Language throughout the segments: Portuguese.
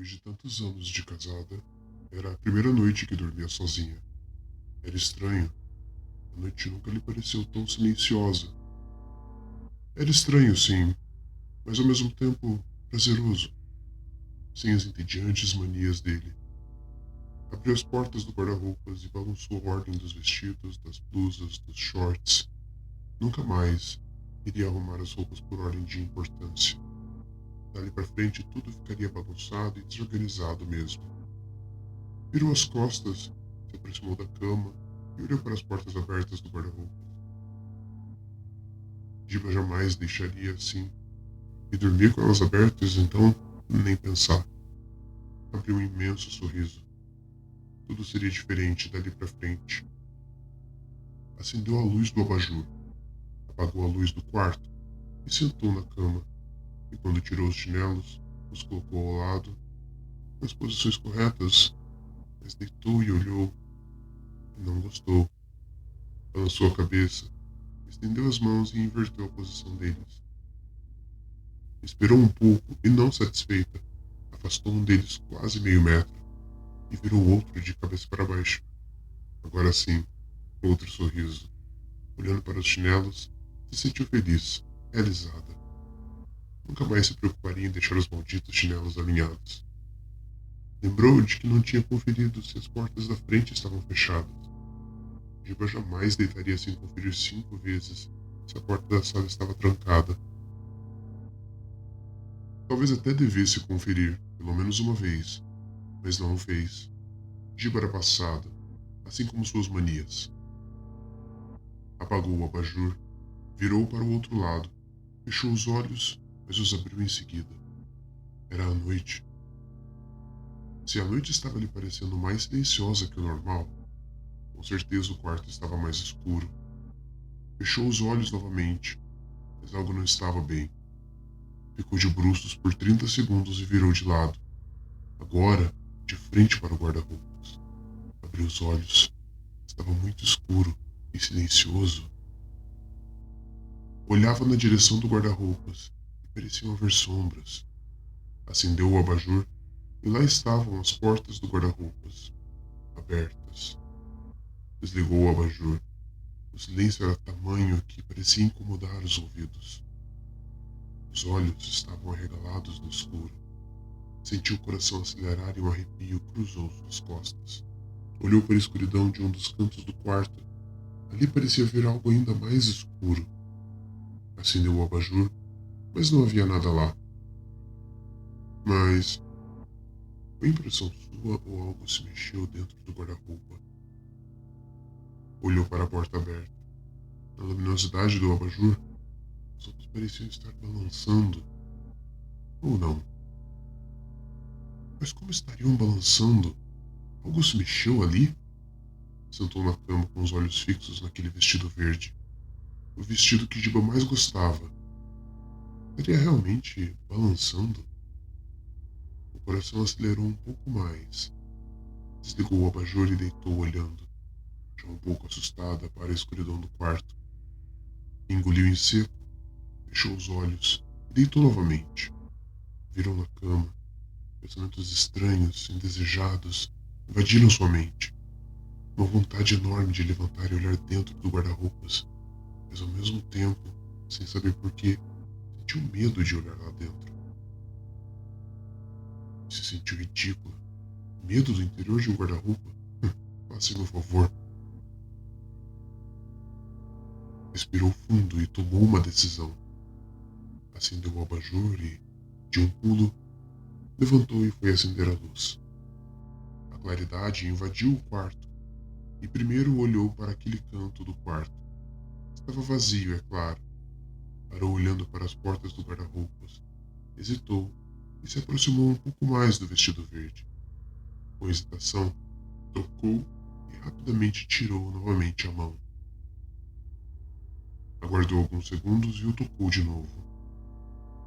Depois de tantos anos de casada, era a primeira noite que dormia sozinha. Era estranho. A noite nunca lhe pareceu tão silenciosa. Era estranho, sim, mas ao mesmo tempo prazeroso, sem as entediantes manias dele. Abriu as portas do guarda-roupas e balançou a ordem dos vestidos, das blusas, dos shorts. Nunca mais iria arrumar as roupas por ordem de importância. Dali para frente tudo ficaria bagunçado e desorganizado mesmo. Virou as costas, se aproximou da cama e olhou para as portas abertas do guarda-roupa. Diva jamais deixaria assim. E dormir com elas abertas, então, nem pensar. Abriu um imenso sorriso. Tudo seria diferente dali para frente. Acendeu a luz do abajur, apagou a luz do quarto e sentou na cama. E quando tirou os chinelos, os colocou ao lado, nas posições corretas, mas deitou e olhou e não gostou. Balançou a cabeça, estendeu as mãos e inverteu a posição deles. Esperou um pouco e, não satisfeita, afastou um deles quase meio metro e virou outro de cabeça para baixo. Agora sim, outro sorriso. Olhando para os chinelos, se sentiu feliz, realizada. Nunca mais se preocuparia em deixar os malditos chinelos alinhados. Lembrou de que não tinha conferido se as portas da frente estavam fechadas. Giba jamais deitaria sem conferir 5 vezes se a porta da sala estava trancada. Talvez até devesse conferir, pelo menos uma vez, mas não o fez. Giba era passada, assim como suas manias. Apagou o abajur, virou para o outro lado, fechou os olhos, mas os abriu em seguida. Era a noite. Se a noite estava lhe parecendo mais silenciosa que o normal, com certeza o quarto estava mais escuro. Fechou os olhos novamente, mas algo não estava bem. Ficou de bruços por 30 segundos e virou de lado. Agora, de frente para o guarda-roupas. Abriu os olhos. Estava muito escuro e silencioso. Olhava na direção do guarda-roupas e pareciam haver sombras. Acendeu o abajur e lá estavam as portas do guarda-roupas, abertas. Desligou o abajur. O silêncio era tamanho que parecia incomodar os ouvidos. Os olhos estavam arregalados no escuro. Sentiu o coração acelerar e um arrepio cruzou suas costas. Olhou para a escuridão de um dos cantos do quarto. Ali parecia haver algo ainda mais escuro. Acendeu o abajur, mas não havia nada lá. Mas foi impressão sua ou algo se mexeu dentro do guarda-roupa? Olhou para a porta aberta. Na luminosidade do abajur, as roupas pareciam estar balançando. Ou não. Mas como estariam balançando? Algo se mexeu ali? Sentou na cama com os olhos fixos naquele vestido verde. O vestido que Giba mais gostava. Estaria realmente balançando? O coração acelerou um pouco mais. Desligou o abajur e deitou olhando, já um pouco assustada para a escuridão do quarto. Engoliu em seco, fechou os olhos e deitou novamente. Virou na cama. Pensamentos estranhos, indesejados, invadiram sua mente. Uma vontade enorme de levantar e olhar dentro do guarda-roupas, mas ao mesmo tempo, sem saber porquê, sentiu medo de olhar lá dentro. Se sentiu ridícula. Medo do interior de um guarda-roupa? Faça-me um favor. Respirou fundo e tomou uma decisão. Acendeu o abajur e, de um pulo, levantou e foi acender a luz. A claridade invadiu o quarto e primeiro olhou para aquele canto do quarto. Estava vazio, é claro. Parou olhando para as portas do guarda-roupas. Hesitou e se aproximou um pouco mais do vestido verde. Com hesitação, tocou e rapidamente tirou novamente a mão. Aguardou alguns segundos e o tocou de novo.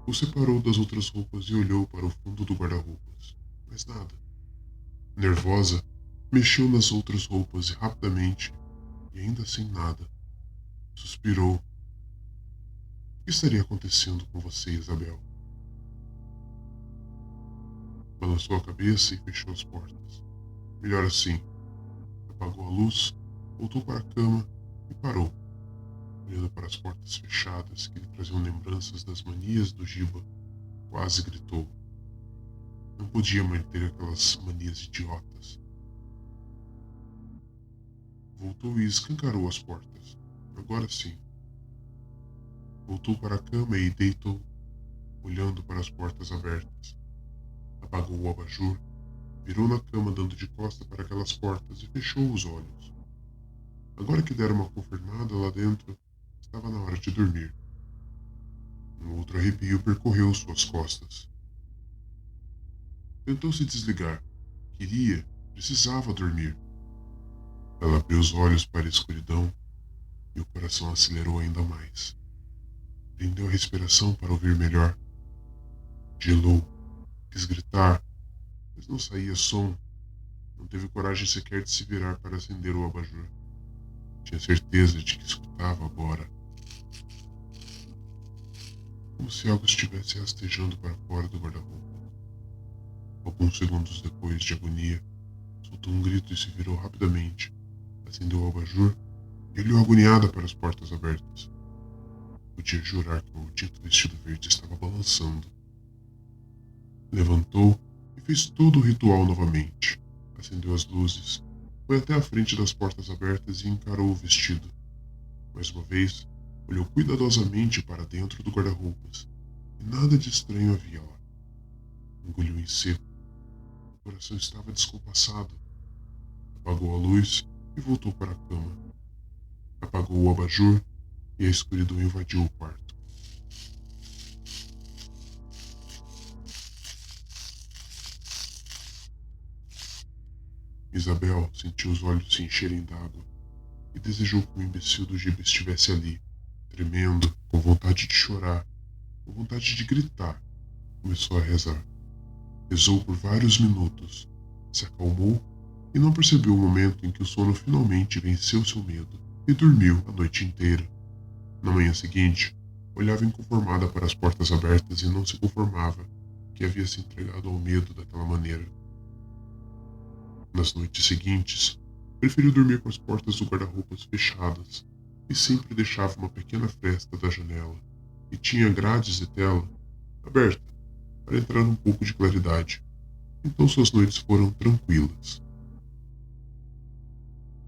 O separou das outras roupas e olhou para o fundo do guarda-roupas. Mas nada. Nervosa, mexeu nas outras roupas e rapidamente, e ainda sem nada, suspirou. O que estaria acontecendo com você, Isabel? Balançou a cabeça e fechou as portas. Melhor assim. Apagou a luz, voltou para a cama e parou, olhando para as portas fechadas que lhe traziam lembranças das manias do Giba. Quase gritou. Não podia manter aquelas manias idiotas. Voltou e escancarou as portas. Agora sim. Voltou para a cama e deitou, olhando para as portas abertas. Apagou o abajur, virou na cama dando de costa para aquelas portas e fechou os olhos. Agora que deram uma confirmada lá dentro, estava na hora de dormir. Um outro arrepio percorreu suas costas. Tentou se desligar. Precisava dormir. Ela abriu os olhos para a escuridão e o coração acelerou ainda mais. Prendeu a respiração para ouvir melhor. Gelou. Quis gritar, mas não saía som. Não teve coragem sequer de se virar para acender o abajur. Tinha certeza de que escutava agora. Como se algo estivesse rastejando para fora do guarda-roupa. Alguns segundos depois de agonia, soltou um grito e se virou rapidamente. Acendeu o abajur e olhou agoniada para as portas abertas. Podia jurar que o maldito vestido verde estava balançando. Levantou e fez todo o ritual novamente. Acendeu as luzes, foi até a frente das portas abertas e encarou o vestido. Mais uma vez, olhou cuidadosamente para dentro do guarda-roupas e nada de estranho havia lá. Engoliu em seco. O coração estava descompassado. Apagou a luz e voltou para a cama. Apagou o abajur e a escuridão invadiu o quarto. Isabel sentiu os olhos se encherem d'água e desejou que o imbecil do Giba estivesse ali, tremendo, com vontade de chorar, com vontade de gritar. Começou a rezar. Rezou por vários minutos, se acalmou e não percebeu o momento em que o sono finalmente venceu seu medo e dormiu a noite inteira. Na manhã seguinte, olhava inconformada para as portas abertas e não se conformava que havia se entregado ao medo daquela maneira. Nas noites seguintes, preferiu dormir com as portas do guarda-roupas fechadas e sempre deixava uma pequena fresta da janela, e tinha grades de tela aberta para entrar um pouco de claridade. Então suas noites foram tranquilas.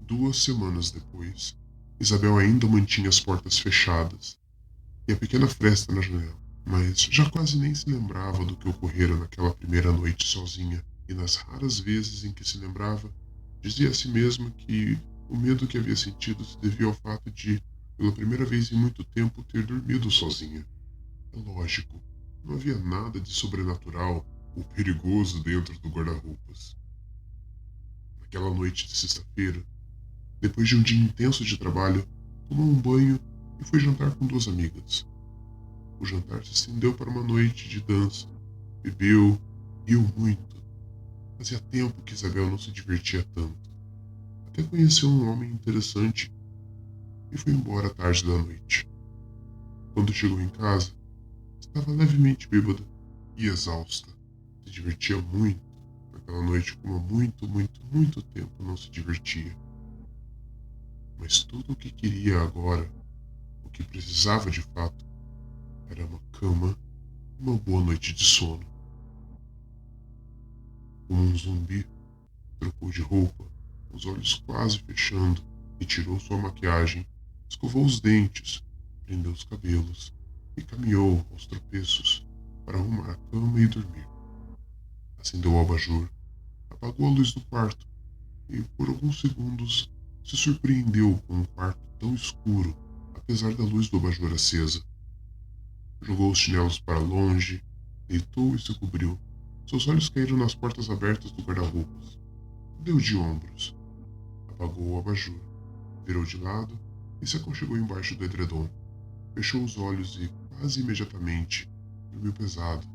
2 semanas depois, Isabel ainda mantinha as portas fechadas e a pequena fresta na janela, mas já quase nem se lembrava do que ocorrera naquela primeira noite sozinha, e nas raras vezes em que se lembrava, dizia a si mesma que o medo que havia sentido se devia ao fato de, pela primeira vez em muito tempo, ter dormido sozinha. É lógico, não havia nada de sobrenatural ou perigoso dentro do guarda-roupas. Naquela noite de sexta-feira, depois de um dia intenso de trabalho, tomou um banho e foi jantar com 2 amigas. O jantar se estendeu para uma noite de dança. Bebeu, riu muito. Fazia tempo que Isabel não se divertia tanto. Até conheceu um homem interessante e foi embora à tarde da noite. Quando chegou em casa, estava levemente bêbada e exausta. Se divertia muito naquela noite como há muito tempo não se divertia. Mas tudo o que queria agora, o que precisava de fato, era uma cama e uma boa noite de sono. Como um zumbi, trocou de roupa, os olhos quase fechando, e tirou sua maquiagem, escovou os dentes, prendeu os cabelos e caminhou aos tropeços para arrumar a cama e dormir. Acendeu o abajur, apagou a luz do quarto e, por alguns segundos, se surpreendeu com um quarto tão escuro, apesar da luz do abajur acesa. Jogou os chinelos para longe, deitou e se cobriu. Seus olhos caíram nas portas abertas do guarda-roupas. Deu de ombros. Apagou o abajur. Virou de lado e se aconchegou embaixo do edredom. Fechou os olhos e, quase imediatamente, dormiu pesado.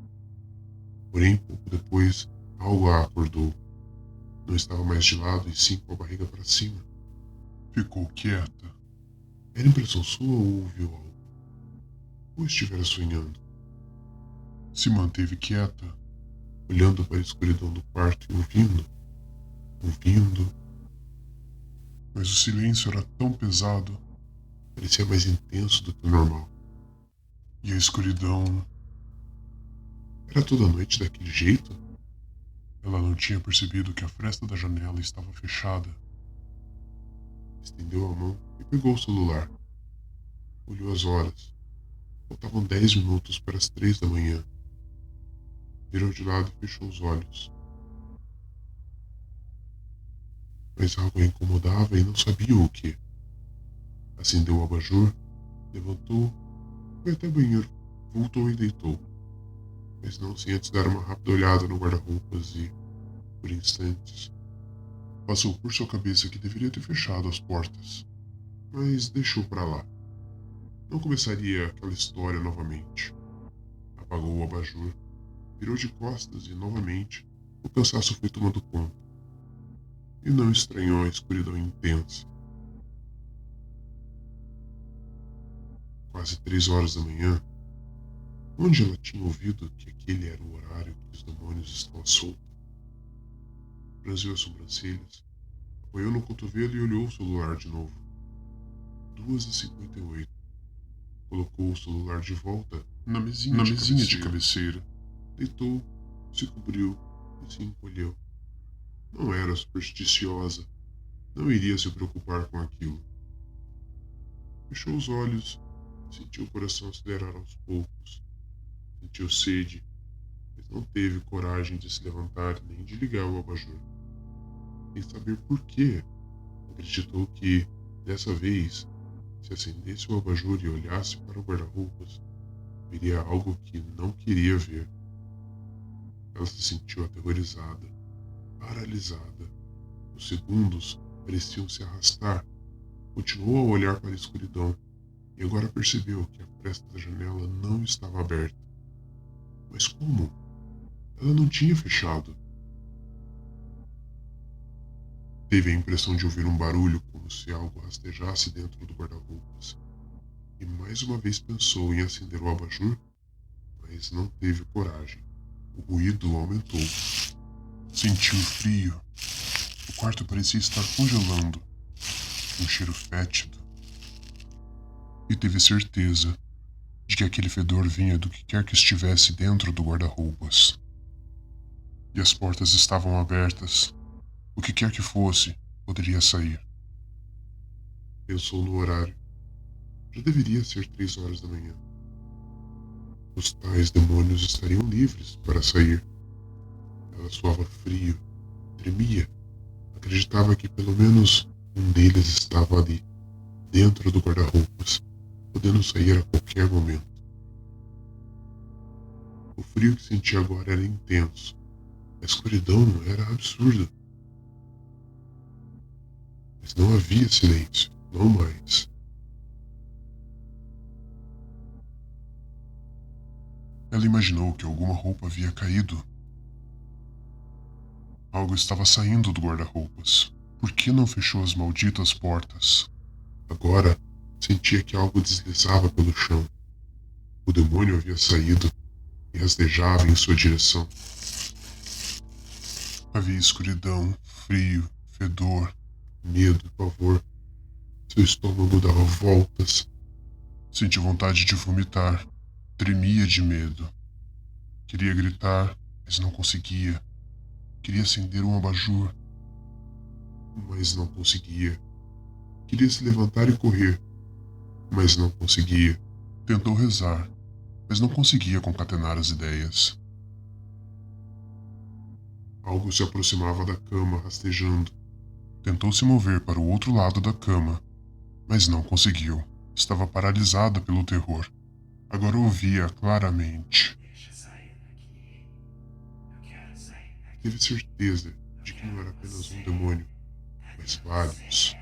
Porém, pouco depois, algo a acordou. Não estava mais de lado e sim com a barriga para cima. Ficou quieta. Era impressão sua ou ouviu algo? Ou estivera sonhando? Se manteve quieta, olhando para a escuridão do quarto e ouvindo. Mas o silêncio era tão pesado, parecia mais intenso do que o normal. E a escuridão era toda noite daquele jeito? Ela não tinha percebido que a fresta da janela estava fechada. Estendeu a mão e pegou o celular. Olhou as horas. Faltavam 10 minutos para as 3 da manhã. Virou de lado e fechou os olhos. Mas algo a incomodava e não sabia o que. Acendeu o abajur, levantou, foi até o banheiro, voltou e deitou. Mas não sem antes dar uma rápida olhada no guarda-roupas e, por instantes, passou por sua cabeça que deveria ter fechado as portas. Mas deixou para lá. Não começaria aquela história novamente. Apagou o abajur, virou de costas e, novamente, o cansaço foi tomando conta. E não estranhou a escuridão intensa. Quase 3 horas da manhã, onde ela tinha ouvido que aquele era o horário que os demônios estavam soltos. Franziu as sobrancelhas, apoiou no cotovelo e olhou o celular de novo. 2h58. Colocou o celular de volta na mesinha de cabeceira. Deitou, se cobriu e se encolheu. Não era supersticiosa. Não iria se preocupar com aquilo. Fechou os olhos, sentiu o coração acelerar aos poucos. Sentiu sede, mas não teve coragem de se levantar nem de ligar o abajur. Sem saber por quê, acreditou que, dessa vez, se acendesse o abajur e olhasse para o guarda-roupas, veria algo que não queria ver. Ela se sentiu aterrorizada, paralisada. Os segundos pareciam se arrastar. Continuou a olhar para a escuridão e agora percebeu que a fresta da janela não estava aberta. Mas como? Ela não tinha fechado. Teve a impressão de ouvir um barulho como se algo rastejasse dentro do guarda-roupas. E mais uma vez pensou em acender o abajur, mas não teve coragem. O ruído aumentou. Sentiu frio. O quarto parecia estar congelando. Um cheiro fétido. E teve certeza de que aquele fedor vinha do que quer que estivesse dentro do guarda-roupas. E as portas estavam abertas. O que quer que fosse, poderia sair. Pensou no horário. Já deveria ser 3 horas da manhã. Os tais demônios estariam livres para sair. Ela suava frio, tremia. Acreditava que pelo menos um deles estava ali, dentro do guarda-roupas, podendo sair a qualquer momento. O frio que sentia agora era intenso. A escuridão era absurda. Mas não havia silêncio, não mais. Ela imaginou que alguma roupa havia caído. Algo estava saindo do guarda-roupas. Por que não fechou as malditas portas? Agora, sentia que algo deslizava pelo chão. O demônio havia saído e rastejava em sua direção. Havia escuridão, frio, fedor, medo e pavor. Seu estômago dava voltas. Sentiu vontade de vomitar. Tremia de medo. Queria gritar, mas não conseguia. Queria acender um abajur, mas não conseguia. Queria se levantar e correr, mas não conseguia. Tentou rezar, mas não conseguia concatenar as ideias. Algo se aproximava da cama, rastejando. Tentou se mover para o outro lado da cama, mas não conseguiu. Estava paralisada pelo terror. Agora ouvia claramente. Teve certeza de que não era apenas um demônio, mas vários.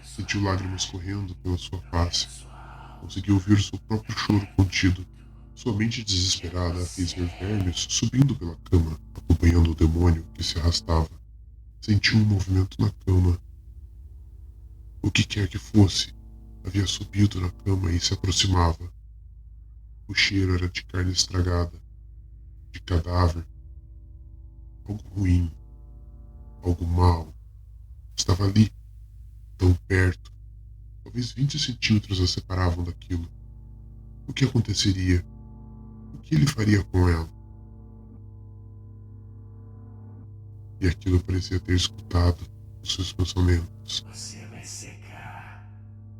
Sentiu lágrimas correndo pela sua face. Conseguiu ouvir seu próprio choro contido. Sua mente desesperada fez ver vermes subindo pela cama, acompanhando o demônio que se arrastava. Sentiu um movimento na cama. O que quer que fosse, havia subido na cama e se aproximava. O cheiro era de carne estragada, de cadáver, Algo ruim, algo mau, estava ali, tão perto. Talvez 20 centímetros a separavam daquilo. O que aconteceria? O que ele faria com ela? E aquilo parecia ter escutado os seus pensamentos. Você vai secar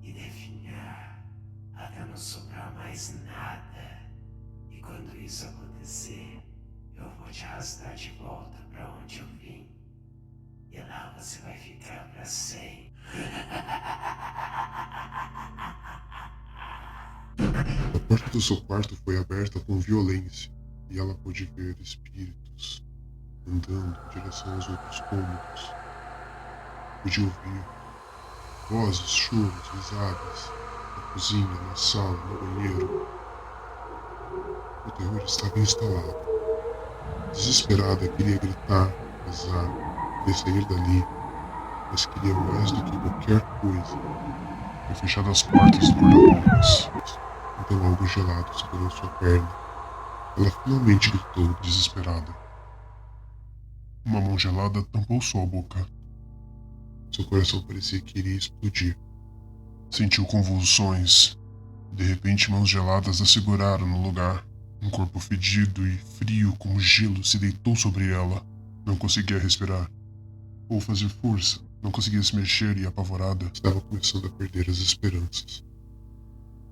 e definhar até não sobrar mais nada. E quando isso acontecer, eu vou te arrastar de volta para onde eu vim. E lá você vai ficar para sempre. A porta do seu quarto foi aberta com violência e ela pôde ver espíritos andando em direção aos outros cômodos. Pude ouvir vozes, choros, risadas, na cozinha, na sala, no banheiro. O terror estava instalado. Desesperada, queria gritar, rezar, queria sair dali, mas queria mais do que qualquer coisa. Foi fechado as portas do guarda-roupas. Então algo gelado segurou sua perna. Ela finalmente gritou, desesperada. Uma mão gelada tampou sua boca. Seu coração parecia que iria explodir. Sentiu convulsões. De repente, mãos geladas a seguraram no lugar. Um corpo fedido e frio como gelo se deitou sobre ela. Não conseguia respirar ou fazer força. Não conseguia se mexer e, apavorada, estava começando a perder as esperanças.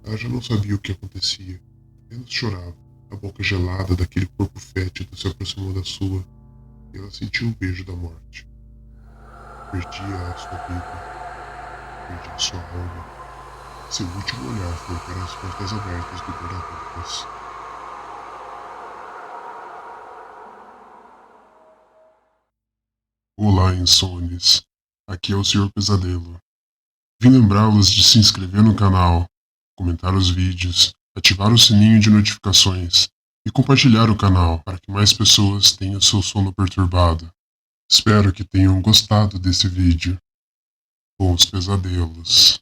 Ela já não sabia o que acontecia. Apenas chorava. A boca gelada daquele corpo fétido se aproximou da sua e ela sentiu o beijo da morte. Perdia a sua vida. Perdia a sua alma. Seu último olhar foi para as portas abertas do guarda-roupas. Olá, insônios. Aqui é o Sr. Pesadelo. Vim lembrá-los de se inscrever no canal, comentar os vídeos, ativar o sininho de notificações e compartilhar o canal para que mais pessoas tenham seu sono perturbado. Espero que tenham gostado desse vídeo. Bons pesadelos.